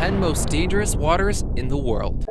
10 most dangerous waters in the world.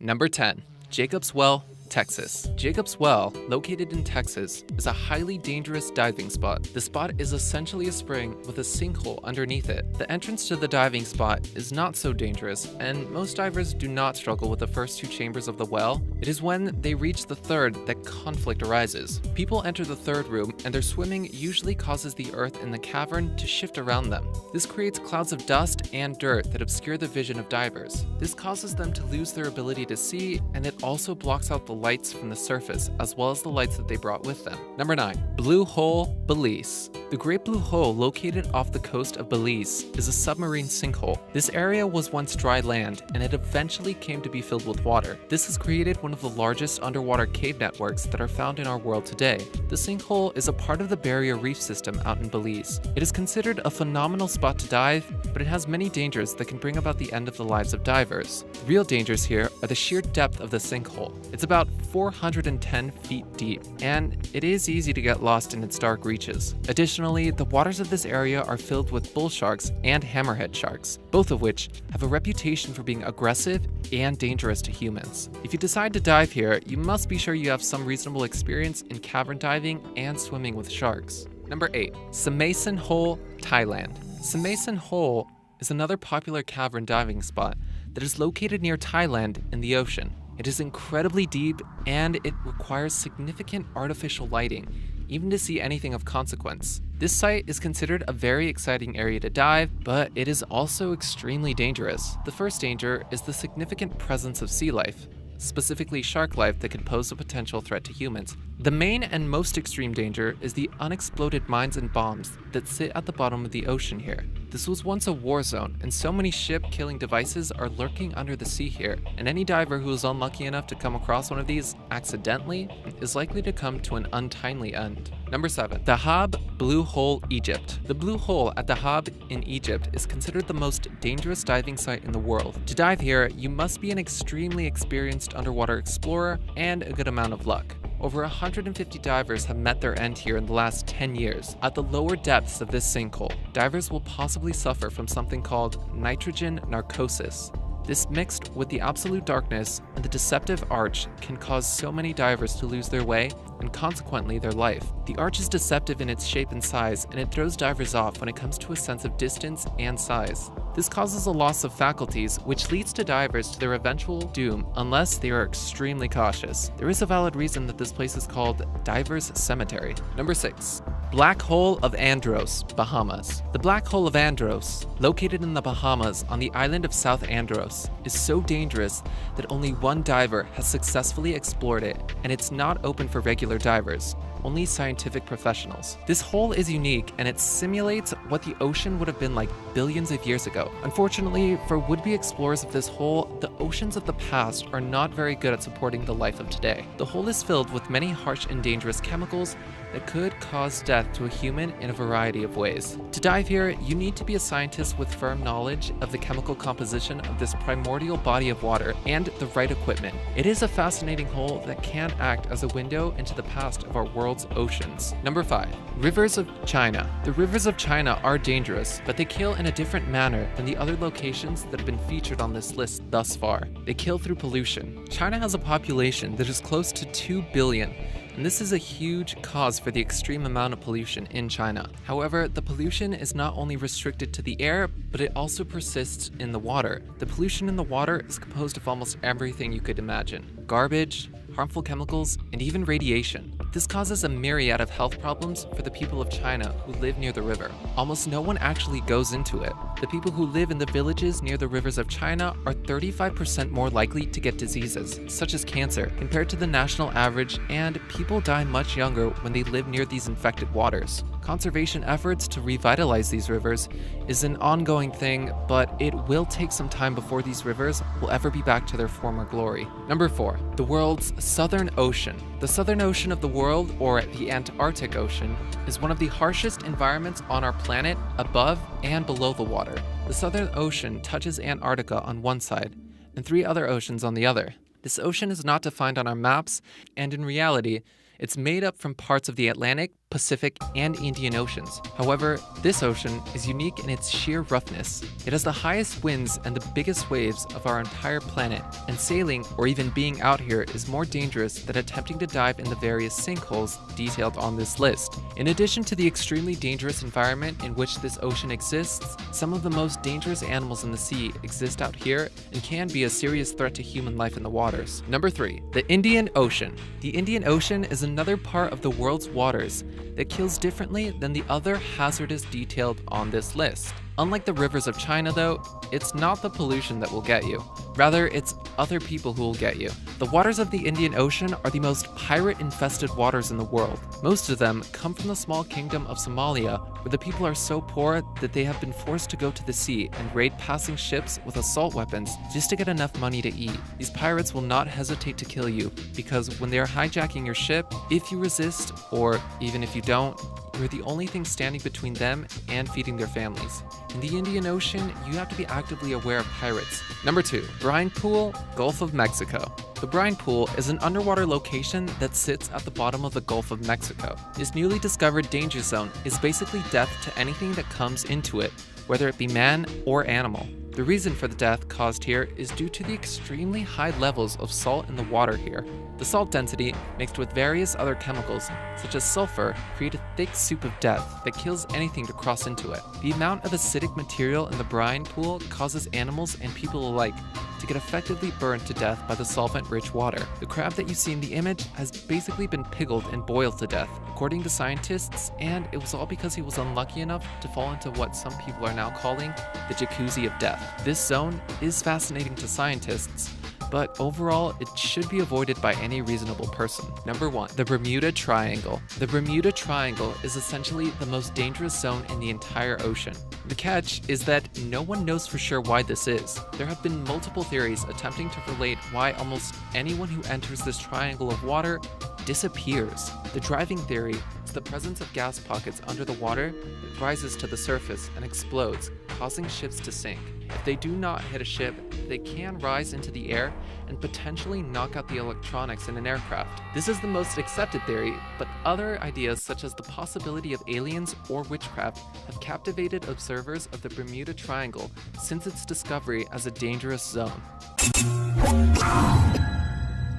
Number 10. Jacob's Well, Texas. Jacob's Well, located in Texas, is a highly dangerous diving spot. The spot is essentially a spring with a sinkhole underneath it. The entrance to the diving spot is not so dangerous, and most divers do not struggle with the first two chambers of the well. It is when they reach the third that conflict arises. People enter the third room, and their swimming usually causes the earth in the cavern to shift around them. This creates clouds of dust and dirt that obscure the vision of divers. This causes them to lose their ability to see, and it also blocks out the lights from the surface, as well as the lights that they brought with them. Number 9. Blue Hole, Belize. The Great Blue Hole, located off the coast of Belize, is a submarine sinkhole. This area was once dry land, and it eventually came to be filled with water. This has created one of the largest underwater cave networks that are found in our world today. The sinkhole is a part of the barrier reef system out in Belize. It is considered a phenomenal spot to dive, but it has many dangers that can bring about the end of the lives of divers. The real dangers here are the sheer depth of the sinkhole. It's about 410 feet deep, and it is easy to get lost in its dark reaches. Additionally, the waters of this area are filled with bull sharks and hammerhead sharks, both of which have a reputation for being aggressive and dangerous to humans. If you decide to dive here, you must be sure you have some reasonable experience in cavern diving and swimming with sharks. Number 8. Samaisen Hole, Thailand. Samaisen Hole is another popular cavern diving spot that is located near Thailand in the ocean. It is incredibly deep, and it requires significant artificial lighting, even to see anything of consequence. This site is considered a very exciting area to dive, but it is also extremely dangerous. The first danger is the significant presence of sea life, specifically shark life, that can pose a potential threat to humans. The main and most extreme danger is the unexploded mines and bombs that sit at the bottom of the ocean here. This was once a war zone, and so many ship-killing devices are lurking under the sea here, and any diver who is unlucky enough to come across one of these accidentally is likely to come to an untimely end. Number 7. Dahab Blue Hole, Egypt. The Blue Hole at Dahab in Egypt is considered the most dangerous diving site in the world. To dive here, you must be an extremely experienced underwater explorer and a good amount of luck. Over 150 divers have met their end here in the last 10 years. At the lower depths of this sinkhole, divers will possibly suffer from something called nitrogen narcosis. This, mixed with the absolute darkness and the deceptive arch, can cause so many divers to lose their way and consequently their life. The arch is deceptive in its shape and size, and it throws divers off when it comes to a sense of distance and size. This causes a loss of faculties, which leads to divers to their eventual doom unless they are extremely cautious. There is a valid reason that this place is called Divers Cemetery. Number 6. Black Hole of Andros, Bahamas. The Black Hole of Andros, located in the Bahamas on the island of South Andros, is so dangerous that only one diver has successfully explored it, and it's not open for regular divers, only scientific professionals. This hole is unique, and it simulates what the ocean would have been like billions of years ago. Unfortunately, for would-be explorers of this hole, the oceans of the past are not very good at supporting the life of today. The hole is filled with many harsh and dangerous chemicals that could cause death to a human in a variety of ways. To dive here, you need to be a scientist with firm knowledge of the chemical composition of this primordial body of water and the right equipment. It is a fascinating hole that can act as a window into the past of our world's oceans. Number 5. Rivers of China. The rivers of China are dangerous, but they kill in a different manner than the other locations that have been featured on this list thus far. They kill through pollution. China has a population that is close to 2 billion, and this is a huge cause for the extreme amount of pollution in China. However, the pollution is not only restricted to the air, but it also persists in the water. The pollution in the water is composed of almost everything you could imagine: garbage, harmful chemicals, and even radiation. This causes a myriad of health problems for the people of China who live near the river. Almost no one actually goes into it. The people who live in the villages near the rivers of China are 35% more likely to get diseases, such as cancer, compared to the national average, and people die much younger when they live near these infected waters. Conservation efforts to revitalize these rivers is an ongoing thing, but it will take some time before these rivers will ever be back to their former glory. Number 4. The world's Southern Ocean. The Southern Ocean of the world, or the Antarctic Ocean, is one of the harshest environments on our planet, above and below the water. The Southern Ocean touches Antarctica on one side, and 3 other oceans on the other. This ocean is not defined on our maps, and in reality, it's made up from parts of the Atlantic, Pacific, and Indian Oceans. However, this ocean is unique in its sheer roughness. It has the highest winds and the biggest waves of our entire planet, and sailing or even being out here is more dangerous than attempting to dive in the various sinkholes detailed on this list. In addition to the extremely dangerous environment in which this ocean exists, some of the most dangerous animals in the sea exist out here and can be a serious threat to human life in the waters. Number 3. The Indian Ocean. The Indian Ocean is another part of the world's waters that kills differently than the other hazardous detailed on this list. Unlike the rivers of China though, it's not the pollution that will get you. Rather, it's other people who will get you. The waters of the Indian Ocean are the most pirate-infested waters in the world. Most of them come from the small kingdom of Somalia, where the people are so poor that they have been forced to go to the sea and raid passing ships with assault weapons just to get enough money to eat. These pirates will not hesitate to kill you, because when they are hijacking your ship, if you resist, or even if you don't, you're the only thing standing between them and feeding their families. In the Indian Ocean, you have to be actively aware of pirates. Number 2. Brine Pool, Gulf of Mexico. The Brine Pool is an underwater location that sits at the bottom of the Gulf of Mexico. This newly discovered danger zone is basically death to anything that comes into it, whether it be man or animal. The reason for the death caused here is due to the extremely high levels of salt in the water here. The salt density, mixed with various other chemicals, such as sulfur, create a thick soup of death that kills anything to cross into it. The amount of acidic material in the brine pool causes animals and people alike to get effectively burned to death by the solvent-rich water. The crab that you see in the image has basically been pickled and boiled to death, according to scientists, and it was all because he was unlucky enough to fall into what some people are now calling the jacuzzi of death. This zone is fascinating to scientists, but overall, it should be avoided by any reasonable person. Number 1. The Bermuda Triangle. The Bermuda Triangle is essentially the most dangerous zone in the entire ocean. The catch is that no one knows for sure why this is. There have been multiple theories attempting to relate why almost anyone who enters this triangle of water disappears. The driving theory is the presence of gas pockets under the water that rises to the surface and explodes, causing ships to sink. If they do not hit a ship, they can rise into the air and potentially knock out the electronics in an aircraft. This is the most accepted theory, but other ideas such as the possibility of aliens or witchcraft have captivated observers of the Bermuda Triangle since its discovery as a dangerous zone.